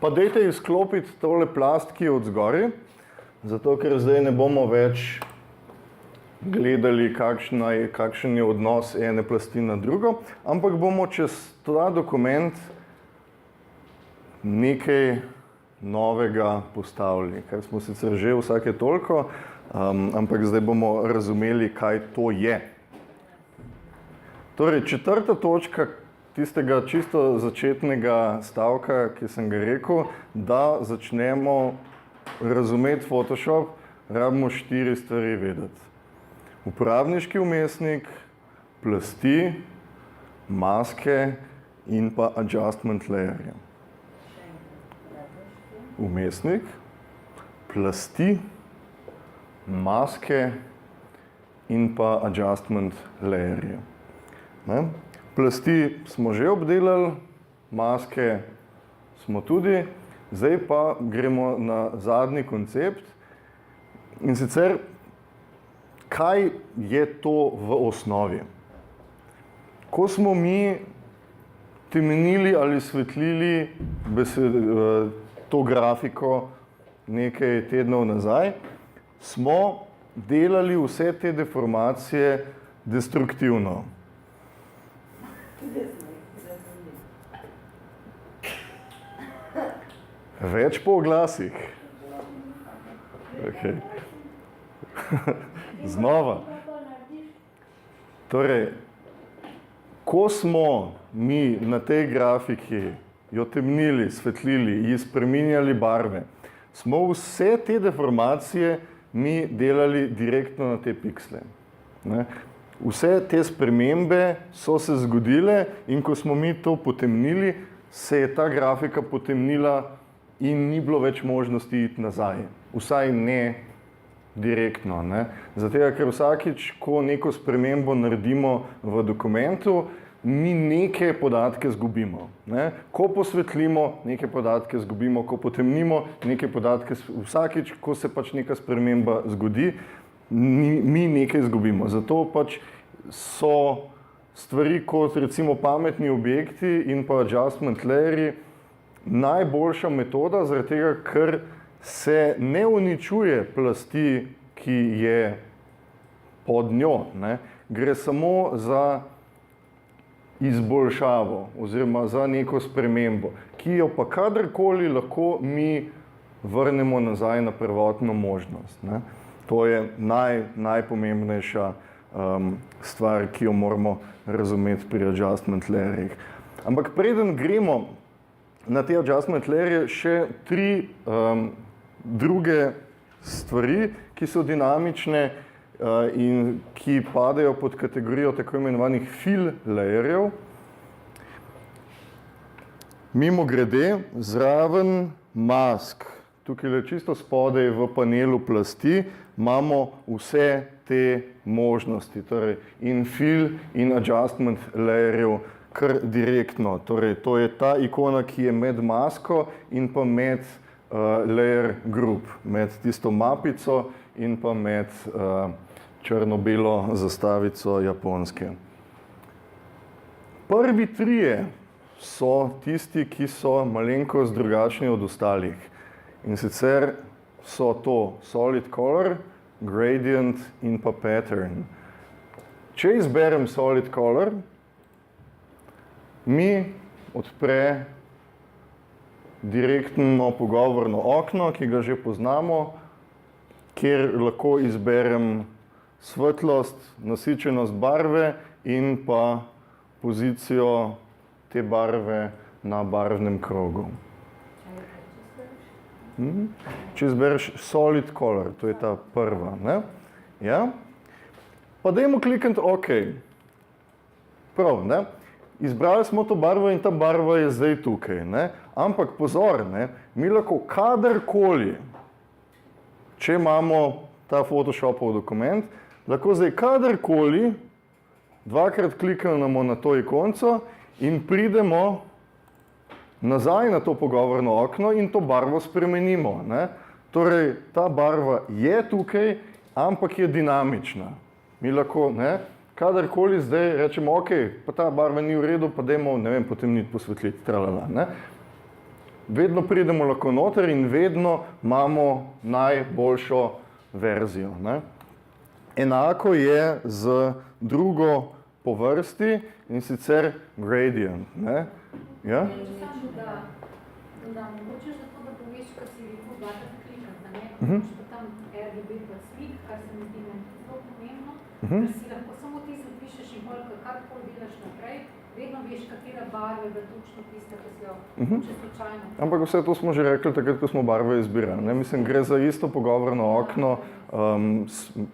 Pa dajte izklopiti tole plast, ki je od zgori, zato ker zdaj ne bomo več gledali, kakšen je odnos ene plasti na drugo, ampak bomo čez ta dokument nekaj novega postavili, kar smo sicer že vsake toliko, ampak zdaj bomo razumeli, kaj to je. Torej, četrta točka tistega čisto začetnega stavka, ki sem ga rekel, da začnemo razumeti Photoshop, rabimo 4 stvari vedeti. Uporabniški vmesnik, plasti, maske in pa adjustment layerje. Vmesnik, plasti, maske in pa adjustment layerje. Plasti smo že obdelali, maske smo tudi, zdaj pa gremo na zadnji koncept in sicer kaj je to v osnovi. Ko smo mi temenili ali svetlili to grafiko nekaj tednov nazaj, smo delali vse te deformacije destruktivno. Več po oglasih. Okay. Znova. Torej, ko smo mi na tej grafiki jo temnili, svetlili, ji spreminjali barve, smo vse te deformacije mi delali direktno na te piksle. Vse te spremembe so se zgodile in ko smo mi to potemnili, se je ta grafika potemnila in ni bilo več možnosti iti nazaj. Vsaj ne direktno. Zato, ker vsakič, ko neko spremembo naredimo v dokumentu, mi neke podatke zgubimo. Ko posvetlimo, neke podatke zgubimo, ko potemnimo, neke podatke, vsakič, ko se pač neka sprememba zgodi, mi nekaj zgubimo. Zato pač so stvari kot recimo pametni objekti in pa adjustment layerji najboljša metoda, zaradi tega, ker se ne uničuje plasti, ki je pod njo. Gre samo za izboljšavo oziroma za neko spremembo, ki jo pa kadarkoli lahko mi vrnemo nazaj na prvotno možnost. To je najpomembnejša stvar, ki jo moramo razumeti pri adjustment layerjih. Ampak preden gremo na te adjustment layerje, še 3 druge stvari, ki so dinamične in ki padajo pod kategorijo tako imenovanih fill layerjev. Mimogrede, zraven mask, tukaj čisto spodaj v panelu plasti, imamo vse te možnosti, torej in fill in adjustment layerjev kar direktno. Torej, to je ta ikona, ki je med masko in pa med layer group, med tisto mapico in pa med črno-belo zastavico Japonske. Prvi 3 so tisti, ki so malenkost drugačni od ostalih. In sicer so to solid color, gradient in pa pattern. Če izberem solid color, mi odpre direktno pogovorno okno, ki ga že poznamo, kjer lahko izberem svetlost, nasičenost barve in pa pozicijo te barve na barvnem krogu. Če izbereš solid color, to je ta prva. Ja? Pa dajmo klikniti OK. Prav, ne? Izbrali smo to barvo in ta barva je zdaj tukaj. Ampak pozor, mi lahko kadarkoli, če imamo ta Photoshopov dokument, lahko zdaj kadarkoli dvakrat kliknemo na to ikonco in pridemo nazaj na to pogovorno okno in to barvo spremenimo. Torej, ta barva je tukaj, ampak je dinamična. Mi lahko, kadarkoli zdaj rečemo, ok, pa ta barva ni v redu, pa dajmo, potemniti, posvetliti, tralala. vedno pridemo lahko noter in vedno imamo najboljšo verzijo. Ne? Enako je z drugo po vrsti in sicer gradient. Ne? Ja? Da mogoče zato, da poveš, kar si rekel, dvakrat klikati, da ne, pa tam RGB pa smik, kar se mi zdi zelo pomembno, ker si lahko samo ti zapišeš in koliko, karkoli delaš naprej, vedno veš, katere barve, da točno tiste, ko si jo mogoče slučajno. Ampak vse to smo že rekli takrat, ko smo barve izbirali. Ne? Mislim, gre za isto pogovorno okno,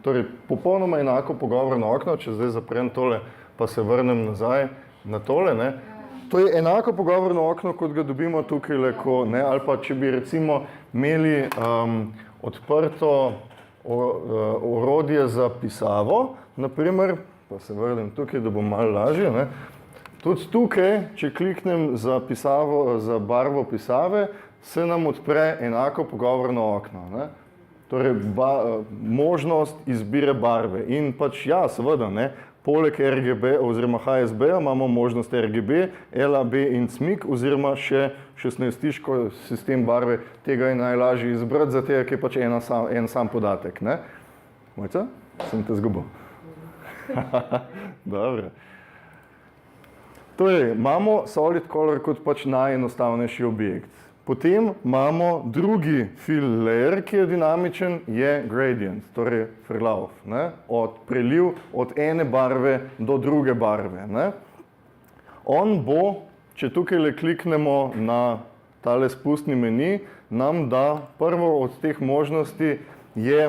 torej popolnoma enako pogovorno okno, če zdaj zaprem tole, pa se vrnem nazaj na tole, ne? To je enako pogovorno okno, kot ga dobimo tukaj, ne? Ali pa če bi recimo imeli odprto orodje za pisavo, naprimer, pa se vrnem tukaj, da bo malo lažje, ne? Tudi tukaj, če kliknem za barvo pisave, se nam odpre enako pogovorno okno. Ne? Torej, možnost izbire barve. In pač ja, seveda, ne, poleg RGB oziroma HSB imamo možnost RGB, LAB in CMYK oziroma še 16-tiško sistem barve. Tega je najlažje izbrati, zato je pač en sam podatek. Ne? Mojca? Sem te zgubil. Dobro. Torej, imamo solid color kot pač najenostavnejši objekt. Potem imamo drugi fill layer, ki je dinamičen, je gradient, torej Verlauf, ne? Preliv od ene barve do druge barve. Ne? On bo, če tukaj kliknemo na tale spustni meni, nam da prvo od teh možnosti je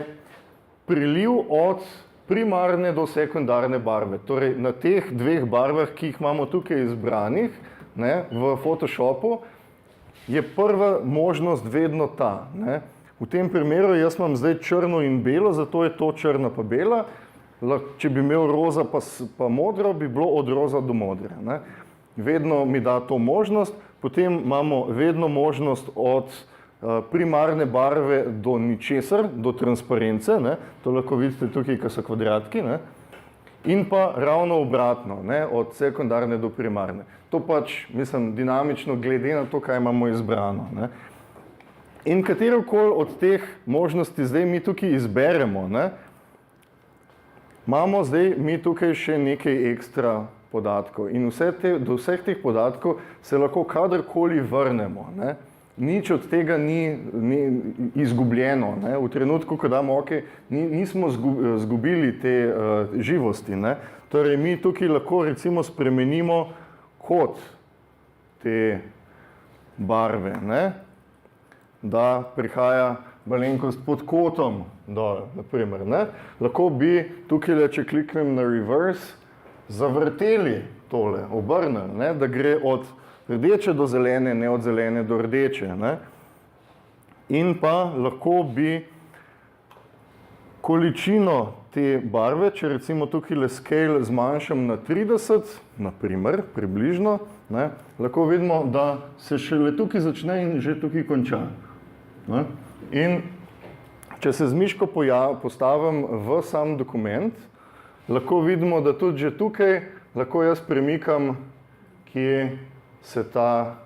preliv od primarne do sekundarne barve. Torej, na teh dveh barvah, ki jih imamo tukaj izbranih, ne, v Photoshopu, je prva možnost vedno ta. Ne. V tem primeru jaz imam zdaj črno in belo, zato je to črna pa bela. Če bi imel roza pa modro, bi bilo od roza do modre. Ne. Vedno mi da to možnost, potem imamo vedno možnost od primarne barve do ničesar, do transparence, ne? To lahko vidite tukaj, ko so kvadratki, ne? In pa ravno obratno, ne? Od sekundarne do primarne. To pač, mislim, dinamično glede na to, kaj imamo izbrano. Ne? In katerokoli od teh možnosti zdaj mi tukaj izberemo, ne? Imamo zdaj mi tukaj še nekaj ekstra podatkov in do vseh teh podatkov se lahko kadarkoli vrnemo. Ne? Nič od tega ni izgubljeno. Ne? V trenutku, ko damo OK, nismo zgubili te živosti. Ne? Torej, mi tukaj lahko recimo spremenimo kot te barve, ne? Da prihaja malenkost pod kotom dol, naprimer. Ne? Lahko bi tukaj, če kliknem na reverse, zavrteli tole, obrnili, ne? Da gre od rdeče do zelene, ne od zelene do rdeče. Ne? In pa lahko bi količino te barve, če recimo tukaj scale zmanjšam na 30, naprimer, približno, ne? Lahko vidimo, da se šele tukaj začne in že tukaj konča. Ne? In če se z miško postavim v sam dokument, lahko vidimo, da tudi že tukaj lahko jaz premikam, kje se ta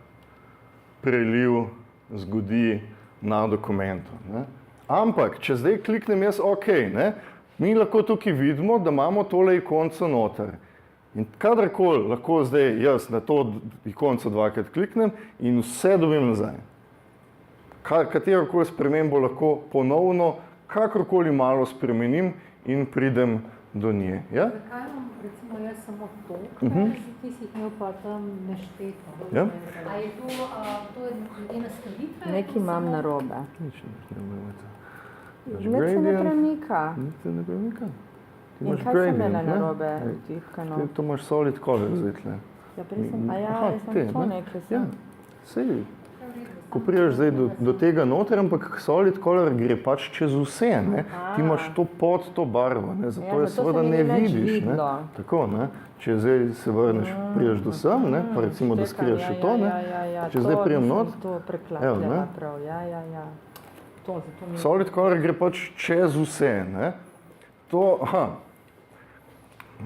preliv zgodi na dokumentu. Ne? Ampak, če zdaj kliknem jaz OK, ne? Mi lahko tukaj vidimo, da imamo tole ikonco noter. In kadarkoli lahko zdaj jaz na to ikonco dvakrat kliknem in vse dobim nazaj. Katerokoli spremembo lahko ponovno, kakorkoli malo spremenim in pridem do nje. Ja? Zakaj imam recimo jaz samo to, kaj ti si imel pa tam nešteto? Ja? A je to glede nastavitve? Nekaj imam narobe. Nič ne bomo. Nič se ne premika. Nič se ne premika. In kaj sem imela narobe vtipkano? To imaš solid color zdaj tle. Ja, prej sem, jaz sem to nekaj sem. Ja, sej. Ko priješ zdaj do tega noter, ampak solid color gre pač čez vse, ne? Ti imaš to pod to barvo, ne? Zato je seveda ne vidiš, ne? Tako, ne? Če zdaj se vrneš, priješ do sem, ne? Pa recimo, da skriješ še to, ne? Če zdaj prijem not, evo, ne? Solid color gre pač čez vse, ne? To,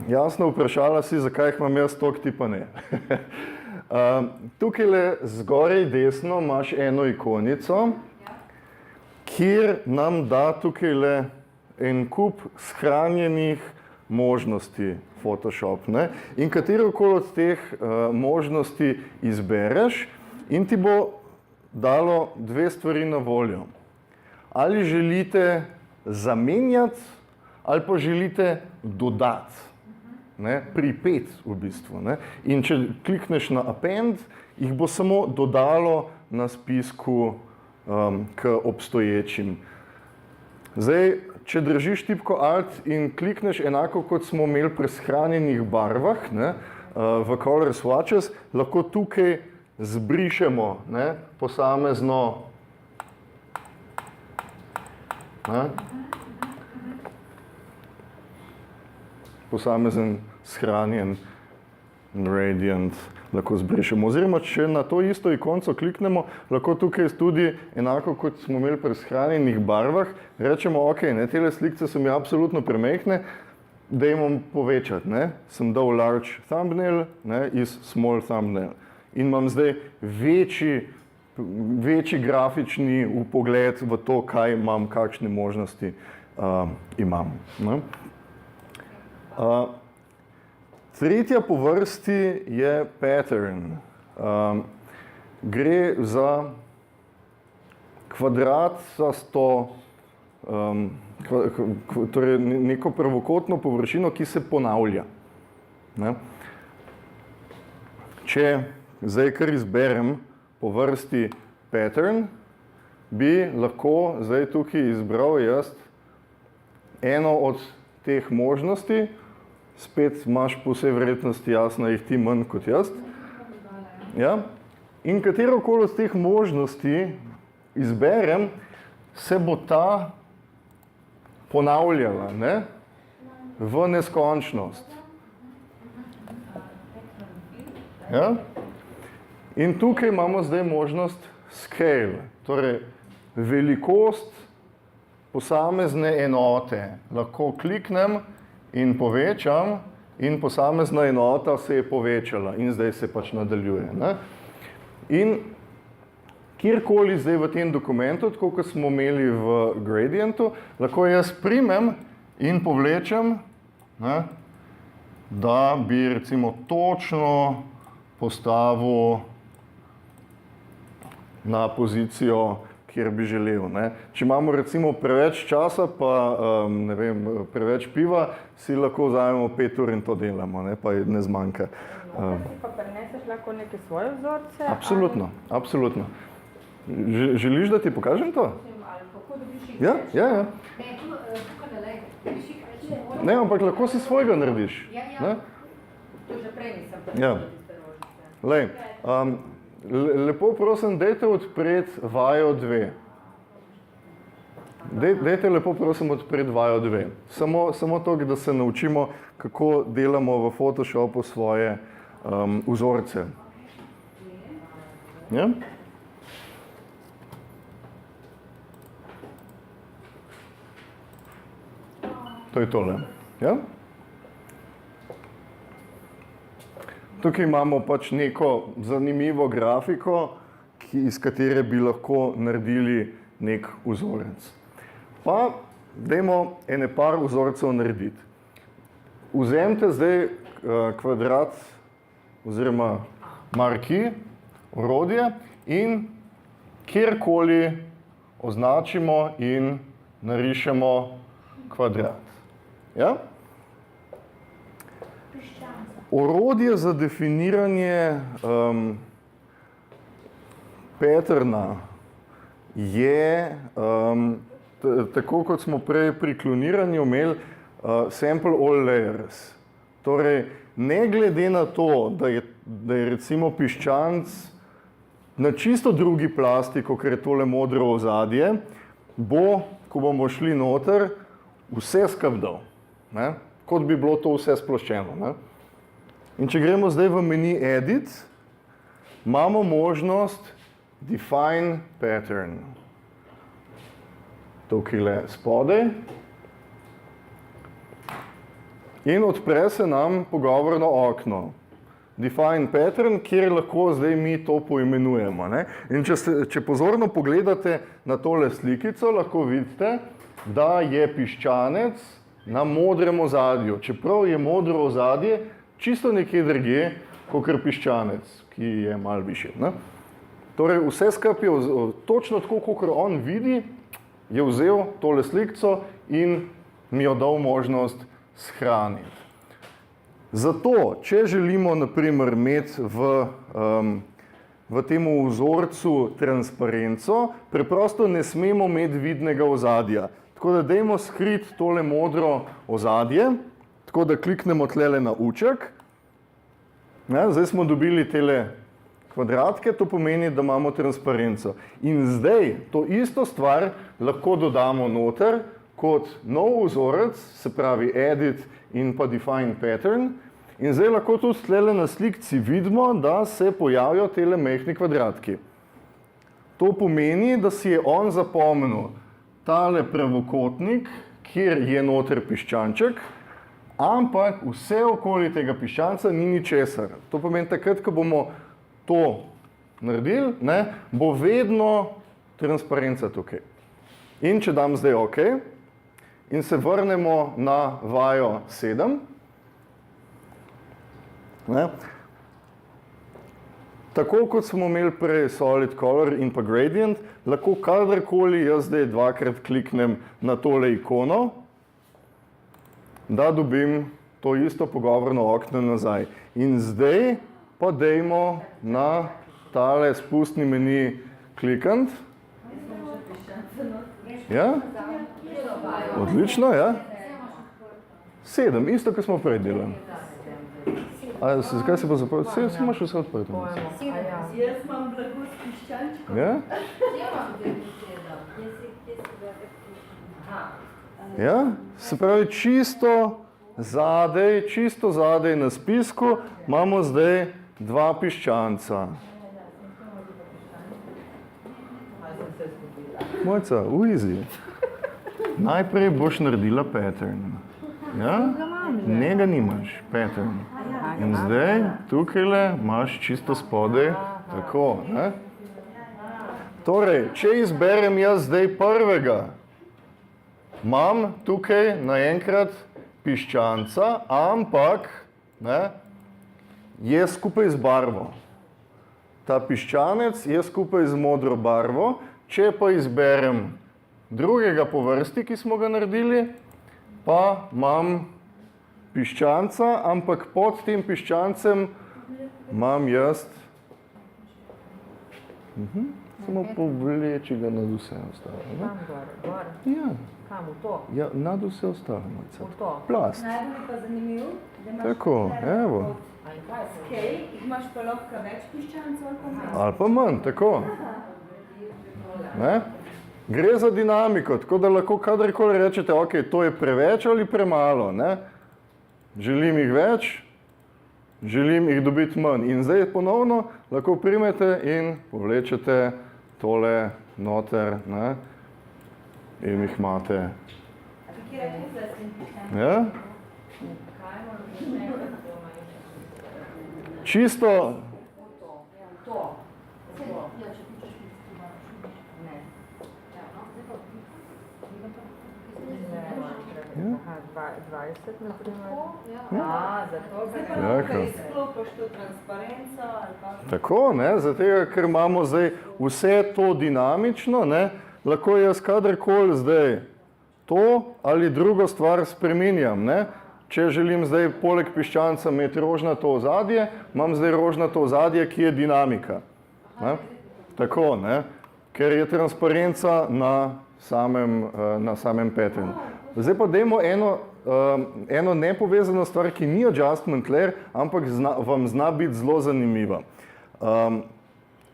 jasno vprašala si, zakaj jih imam jaz tok, ti pa ne. Tukaj zgoraj desno imaš eno ikonico, kjer nam da tukaj en kup shranjenih možnosti Photoshop. Ne? In katerokoli od teh možnosti izbereš in ti bo dalo dve stvari na voljo. Ali želite zamenjati ali pa želite dodati. Ne, pripet v bistvu. Ne. In če klikneš na append, jih bo samo dodalo na spisku k obstoječim. Zdaj, če držiš tipko Alt in klikneš enako, kot smo imeli pri shranjenih barvah, ne, v Color Swatches, lahko tukaj zbrišemo, ne, posamezno, ne, posamezen shranjen gradient lahko zbrišemo. Oziroma, če na to isto ikonco kliknemo, lahko tukaj tudi, enako kot smo imeli pri shranjenih barvah, rečemo, ok, ne, tele slikce so mi absolutno premehne, dajmo povečati. Ne. Sem dal large thumbnail, ne, iz small thumbnail. In imam zdaj večji grafični vpogled v to, kaj imam, kakšne možnosti imam. Ne. Tretja po vrsti je pattern. Gre za kvadratasto, torej neko pravokotno površino, ki se ponavlja. Ne. Če zdaj kar izberem po vrsti pattern, bi lahko zdaj tukaj izbral jaz eno od teh možnosti. Spet imaš po vsej verjetnosti jasno jih ti manj kot jaz. Ja? In katerokoli od teh možnosti izberem, se bo ta ponavljala, ne? V neskončnost. Ja? In tukaj imamo zdaj možnost scale, torej velikost posamezne enote. Lahko kliknem in povečam in posamezna enota se je povečala in zdaj se pač nadaljuje. Ne? In kjerkoli zdaj v tem dokumentu, tako kot smo imeli v gradientu, lahko jaz primem in povlečem, ne, da bi recimo točno postavil na pozicijo, kjer bi želel. Ne. Če imamo recimo preveč časa, pa ne vem, preveč piva, si lahko vzamemo 5 ur in to delamo, ne, pa ne zmanjka. Si pa prineseš lahko neke svoje vzorce? Absolutno, absolutno. Želiš, da ti pokažem to? Ali kako dobiš jih Ja, več? ja, ja. Ne, tukaj ne lej. Dobiš jih več, ne moramo. Ne, ampak lahko si svojega narediš. Ja, ja. Ne? To že prej nisem Ja. tiste rožice. Lej, lepo prosim, dajte odpreti vajo 2. Dajte lepo prosim odpreti vajo 2. Samo to, da se naučimo, kako delamo v Photoshopu svoje vzorce. Ja? To je tole. Ja? Tukaj imamo pač neko zanimivo grafiko, iz katere bi lahko naredili nek vzorec. Pa dajmo ene par vzorcev narediti. Vzemite zdaj kvadrat oziroma marki, orodje in kjerkoli označimo in narišemo kvadrat. Ja? Orodje za definiranje patterna je, tako kot smo prej pri kloniranju imeli, sample all layers. Torej, ne glede na to, da je recimo piščanc na čisto drugi plasti, kot je tole modro ozadje, bo, ko bomo šli noter, vse skrbdal, ne? Kot bi bilo to vse sploščeno. Ne? In če gremo zdaj v meni Edit, imamo možnost Define Pattern. Tukaj spodaj. In odpre se nam pogovorno okno. define pattern, kjer lahko zdaj mi to poimenujemo. Ne? In če pozorno pogledate na tole slikico, lahko vidite, da je piščanec na modrem ozadju. Čeprav je modro ozadje čisto nekje drugje, kakor piščanec, ki je malo višje. Ne? Torej, vse skupaj je točno tako, kakor on vidi, je vzel tole slikico in mi jo dal možnost shraniti. Zato, če želimo naprimer imeti v tem vzorcu transparenco, preprosto ne smemo imeti vidnega ozadja. Tako da dajmo skriti tole modro ozadje, tako da kliknemo tlele na uček. Zdaj smo dobili tele kvadratke, to pomeni, da imamo transparenco. In zdaj to isto stvar lahko dodamo noter kot nov vzorec, se pravi edit in pa define pattern. In zdaj lahko tudi tlele na slikci vidimo, da se pojavijo tele majhni kvadratki. To pomeni, da si je on zapomnil tale pravokotnik, kjer je noter piščanček, ampak vse okoli tega piščanca ni ničesar. To pomeni, takrat, ko bomo to naredili, ne, bo vedno transparenca tukaj. In če dam zdaj OK in se vrnemo na vajo 7, ne, tako kot smo imeli prej solid color in pa gradient, lahko kadarkoli jaz zdaj dvakrat kliknem na tole ikono, da dobim to isto pogovorno okno nazaj. In zdaj pa dajmo na tale spustni meni klikant. Ja? Odlično, ja? 7, isto, kot smo prej delali. Zakaj se bo zaprl? Vse imaš vse odprto. Jaz imam blago s piščančkom. Ja? Ja? Se pravi, čisto zadej na spisku imamo zdaj 2 piščanca. Mojca, easy. Najprej boš naredila pattern. Ja? Njega nimaš, pattern. In zdaj, tukajle imaš čisto spodaj, tako, ne? Torej, če izberem jaz zdaj prvega, imam tukaj naenkrat piščanca, ampak, ne, je skupaj z barvo. Ta piščanec je skupaj z modro barvo, če pa izberem drugega po vrsti, ki smo ga naredili, pa imam piščanca, ampak pod tem piščancem imam jaz. Samo povleči ga nad vse ostalo. Kam gor? Ja. Kam v to? Ja, nad vse ostalo. V to? Plast. Najbolj pa zanimiv, da imaš Tako, evo. skej, imaš pa lahko več piščancev ali pa manj. Ali pa manj, tako. Ne? Gre za dinamiko, tako da lahko kadarkoli rečete, ok, to je preveč ali premalo, ne? Želim jih več, želim jih dobiti manj. In zdaj ponovno lahko primete in povlečete tole noter, ne? In jih imate. A ti kje reči, da sem piščancev? Ja? Čisto, To. Aha, 20 na primer. Zato Ja, Ker izklopiš to transparenco ali pa... tako, ne, zato, ker imamo zdaj vse to dinamično, ne, lahko jaz kadarkoli zdaj to ali drugo stvar spreminjam, ne. Če želim zdaj poleg piščanca imeti rožnato ozadje, imam zdaj rožnato ozadje, ki je dinamika. Ne. Tako, ne, ker je transparenca na samem patternu. Zdaj pa dajmo eno nepovezano stvar, ki ni adjustment layer, ampak vam zna biti zelo zanimiva.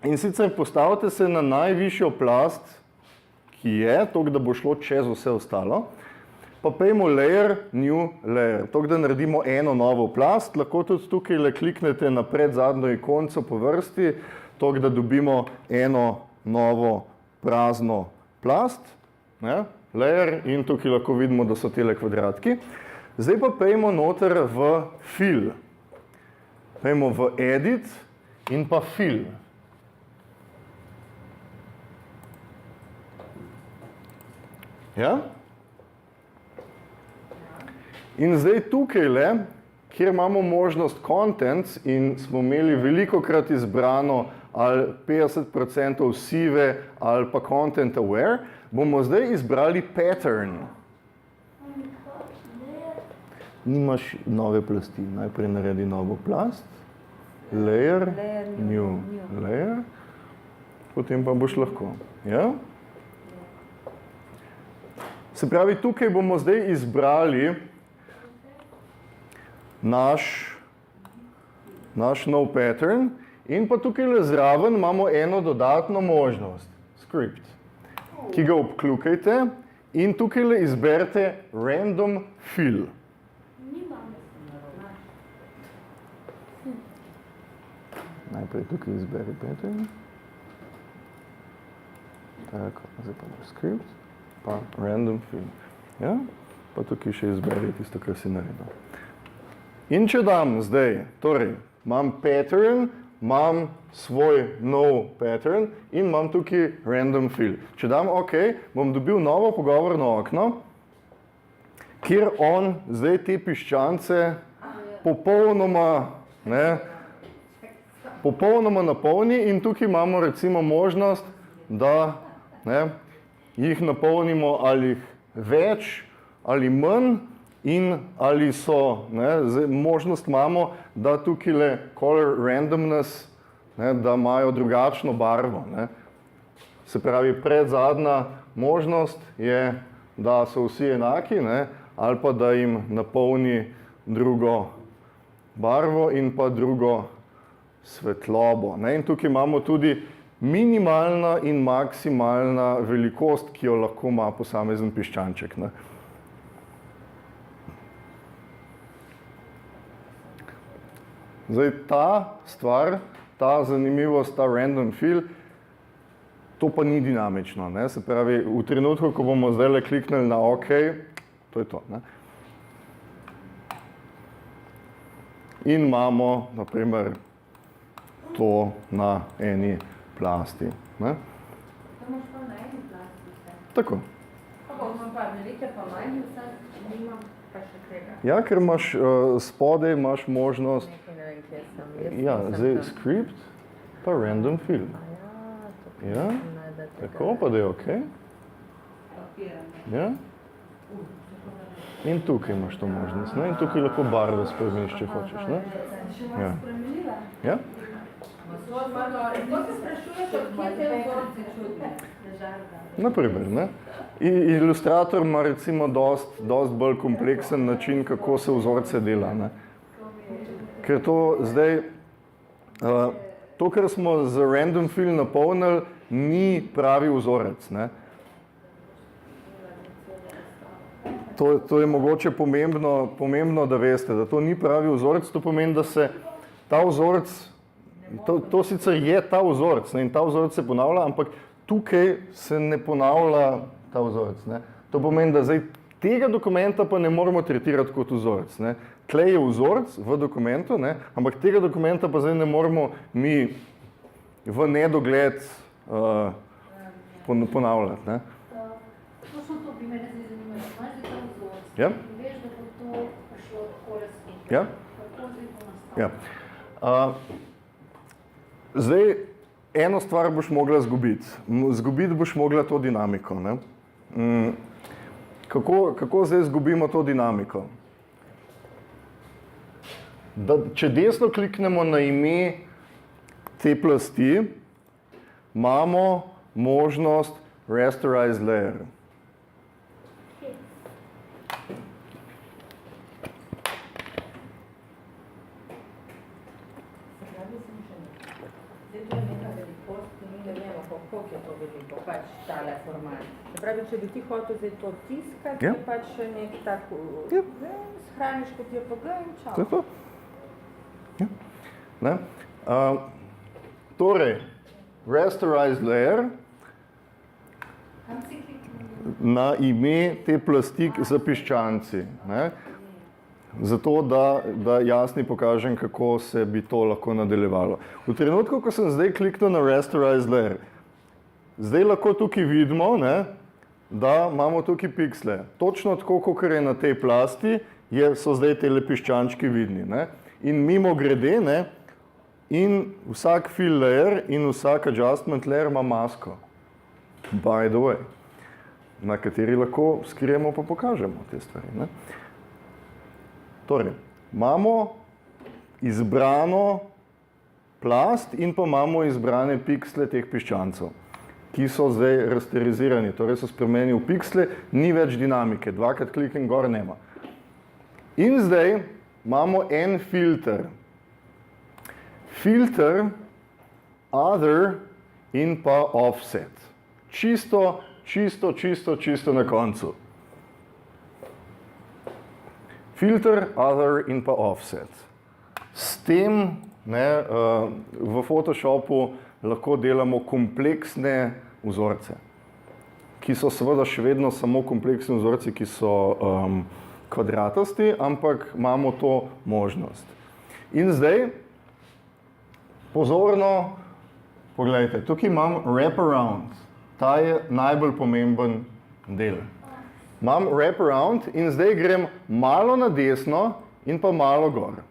In sicer postavite se na najvišjo plast, ki je, tako da bo šlo čez vse ostalo, pa pejmo layer, new layer. Tako da naredimo eno novo plast, lahko tudi tukaj kliknete na predzadnjo ikonco po vrsti, tako da dobimo eno novo prazno plast, ne? Layer, in tukaj lahko vidimo, da so tele kvadratki. Zdaj pa pejmo noter v fill. Pejmo v Edit in pa Fill. Ja? In zdaj tukajle, kjer imamo možnost Contents in smo imeli velikokrat izbrano ali 50% sive ali pa Content Aware, bomo zdaj izbrali Pattern. Nimaš nove plasti, najprej naredi novo plast, Layer, New Layer, potem pa boš lahko. Ja? Se pravi, tukaj bomo zdaj izbrali naš nov pattern in pa tukaj zraven imamo eno dodatno možnost, script, ki ga obkljukajte in tukaj izberite random fill. Najprej tukaj izberi pattern. Tako, zdaj pa boš script, pa random fill. Ja? Pa tukaj še izberi tisto, kar si naredil. In če dam zdaj, torej, imam pattern, imam svoj nov pattern in imam tukaj random fill. Če dam OK, bom dobil novo pogovorno okno, kjer on zdaj te piščance popolnoma napolni in tukaj imamo recimo možnost, da jih napolnimo ali več ali manj in ali so, možnost imamo, da tukaj color randomness, da imajo drugačno barvo. Se pravi, predzadnja možnost je, da so vsi enaki, ali pa da jim napolni drugo barvo in pa drugo svetlobo. In tukaj imamo tudi minimalna in maksimalna velikost, ki jo lahko ima posamezen piščanček. Zdaj ta stvar, ta zanimivost, ta random fill, to pa ni dinamično. Se pravi, v trenutku, ko bomo zdaj kliknili na OK, to je to. In imamo, naprimer, to na eni plasti. To imaš pa na eni plasti vse. Tako. Pa bomo pa velike pa manj, vse nimam pa še tega. Ja, ker imaš spodaj imaš možnost, Ne vem, kje sem. ja, zdaj script, pa random fill. Ja, tako, pa da je OK. Ja. In tukaj imaš to možnost, in tukaj lahko barve spremeniš, če hočeš. Ja. Ja? Kako se sprašuješ, odkje te vzorce čuti? Naprimer, Ilustrator ima recimo dost bolj kompleksen način, kako se vzorce dela. Ker to zdaj, to, kar smo z random fill napolnili, ni pravi vzorec. To je mogoče pomembno, da veste, da to ni pravi vzorec, to pomeni, da se ta vzorec, to sicer je ta vzorec in ta vzorec se ponavlja, ampak tukaj se ne ponavlja ta vzorec. To pomeni, da zdaj tega dokumenta pa ne moramo tretirati kot vzorec. Tlej je vzorec v dokumentu, ampak tega dokumenta pa zdaj ne moramo mi v nedogled ponavljati. Točno to bi mene zdaj zanimalo. Imaš zdaj ta vzorec. Ja. In veš, da bo to prišlo takole skupaj. Ja. Kako zdaj to nastalo? Ja. Zdaj, eno stvar boš mogla izgubiti. Izgubiti boš mogla to dinamiko. Kako zdaj izgubimo to dinamiko? Če desno kliknemo na ime te plasti, imamo možnost Rasterize Layer. Koliko je to veliko, pač tale format. Se pravi, če bi ti hotel zdaj to tiskati, Ja. je pač nek tak, Ja. shraniš kot je pogaj in čau. To je to. Ja. Torej, Rasterize Layer Kam si kliknil? na ime te plasti za piščanci. Zato, da jasni pokažem, kako se bi to lahko nadaljevalo. V trenutku, ko sem zdaj kliknil na Rasterize Layer, zdaj lahko tukaj vidimo, ne, da imamo tukaj piksle. Točno tako, kot je na tej plasti, so zdaj tele piščančki vidni. Ne. In mimo grede, ne, in vsak fill layer in vsak adjustment layer ima masko. By the way, na kateri lahko skrijemo pa pokažemo te stvari. Ne. Torej, imamo izbrano plast in pa imamo izbrane piksle teh piščancev, ki so zdaj rasterizirani, torej so spremenjeni v piksle, ni več dinamike, dvakrat kliknem gor nema. In zdaj imamo en filter. Filter, other in pa offset. Čisto na koncu. Filter, other in pa offset. S tem v Photoshopu lahko delamo kompleksne vzorce, ki so seveda še vedno samo kompleksni vzorci, ki so kvadratasti, ampak imamo to možnost. In zdaj, pozorno, poglejte, tukaj imam wraparound. Ta je najbolj pomemben del. Imam wraparound in zdaj grem malo na desno in pa malo gor.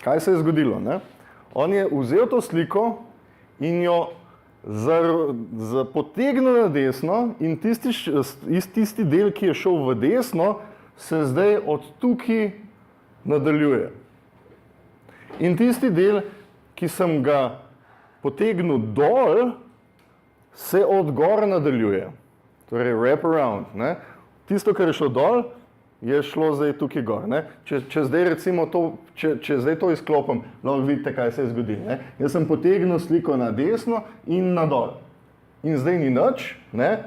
Kaj se je zgodilo? Ne? On je vzel to sliko in jo potegnil na desno in tisti del, ki je šel v desno, se zdaj od tukaj nadaljuje. In tisti del, ki sem ga potegnil dol, se od gor nadaljuje. Torej wraparound. Ne? Tisto, kar je šlo dol, je šlo zdaj tukaj gor. Ne? Če zdaj recimo če zdaj to izklopim, lahko vidite, kaj se je zgodilo. Ne? Jaz sem potegnil sliko na desno in na dol. In zdaj ni nič. Ne?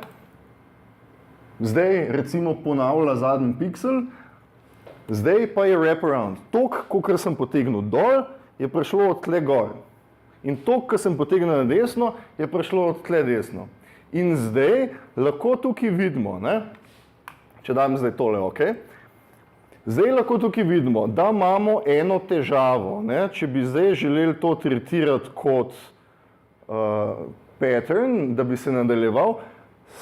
Zdaj recimo ponavlja zadnji piksel, zdaj pa je wraparound. Tok, kolikor sem potegnil dol, je prišlo od tle gor. In tok, ko sem potegnil na desno, je prišlo od tle desno. In zdaj lahko tukaj vidimo, ne? Če dam zdaj tole, ok? Zdaj lahko tukaj vidimo, da imamo eno težavo. Ne? Če bi zdaj želeli to tretirati kot pattern, da bi se nadaljeval,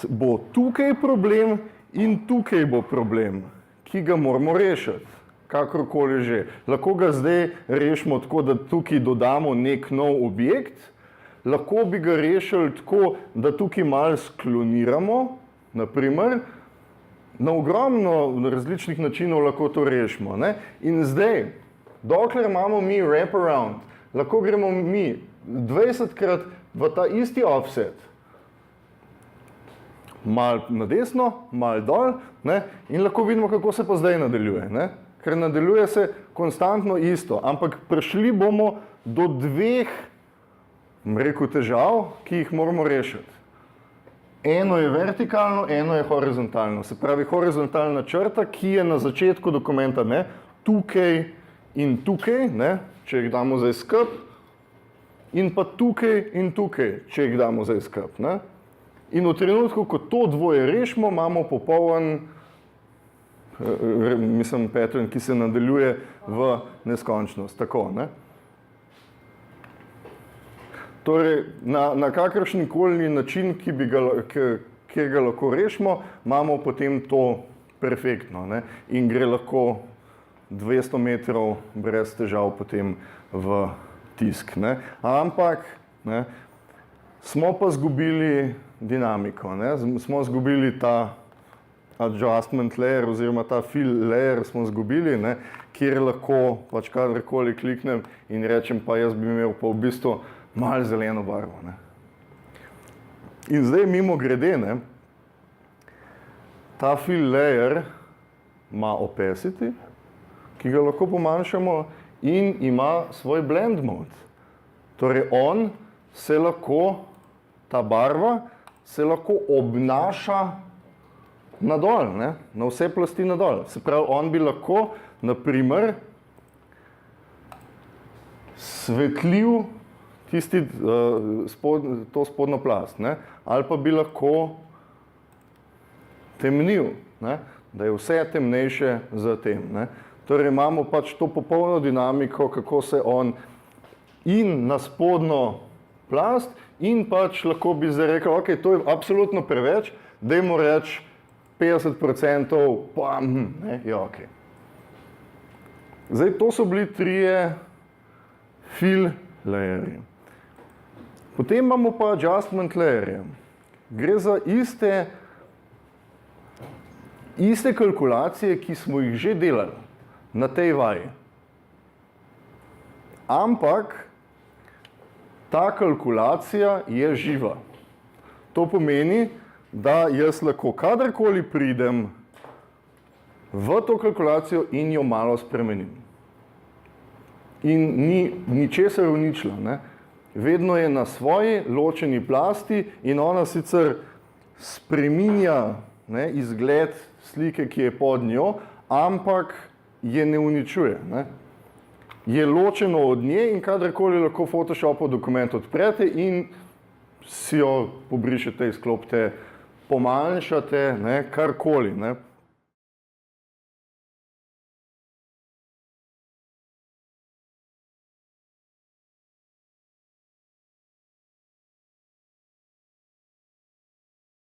bo tukaj problem in tukaj bo problem, ki ga moramo rešiti, kakorkoli že. Lahko ga zdaj rešimo tako, da tukaj dodamo nek nov objekt, lahko bi ga rešili tako, da tukaj malo skloniramo, naprimer, na ogromno različnih načinov lahko to rešimo. Ne? In zdaj, dokler imamo mi wraparound, lahko gremo mi 20krat v ta isti offset. Mal na desno, mal dol, ne? In lahko vidimo, kako se pa zdaj nadaljuje. Ne? Ker nadaljuje se konstantno isto, ampak prišli bomo do dveh težav, ki jih moramo rešiti. Eno je vertikalno, eno je horizontalno. Se pravi, horizontalna črta, ki je na začetku dokumenta, ne, tukaj in tukaj, ne, če jih damo zdaj skup, in pa tukaj in tukaj, če jih damo zdaj skup. Ne. In v trenutku, ko to dvoje rešimo, imamo popoln pattern, ki se nadaljuje v neskončnost. Tako, ne. Torej, na kakršnikoli način, kjer ga lahko rešimo, imamo potem to perfektno, ne? In gre lahko 200 metrov brez težav potem v tisk. Ne? Ampak ne, smo pa zgubili dinamiko, ne? Smo zgubili ta adjustment layer oziroma ta fill layer smo zgubili, ne? Kjer lahko pač kadarkoli kliknem in rečem, pa jaz bi imel pa v bistvu malo zeleno barvo. Ne. In zdaj mimo grede, ne, ta fill layer ima opacity, ki ga lahko pomanjšamo in ima svoj blend mode. Torej on se lahko, ta barva se lahko obnaša nadol, ne, na vse plasti nadol. Se pravi, on bi lahko, naprimer, svetlil to spodnjo plast, ne? Ali pa bi lahko temnil. Ne? da je vse temnejše za tem. Ne. Torej imamo pač to popolno dinamiko, kako se on in na spodnjo plast in pač lahko bi zdaj rekel, ok, to je absolutno preveč, dajmo reči 50%, pa ne, je ok. Zdaj, to so bili 3 fill layerji. Potem imamo pa adjustment layerje. Gre za iste kalkulacije, ki smo jih že delali na tej vaji. Ampak ta kalkulacija je živa. To pomeni, da jaz lahko kadarkoli pridem v to kalkulacijo in jo malo spremenim. In ni ničesar uničila, ne. Vedno je na svoji ločeni plasti in ona sicer spreminja, ne, izgled slike, ki je pod njo, ampak je ne uničuje, ne. Je ločeno od nje in kadarkoli lahko v Photoshopu dokument odprete in si jo pobrišete, izklopite, pomanjšate, ne, karkoli, ne.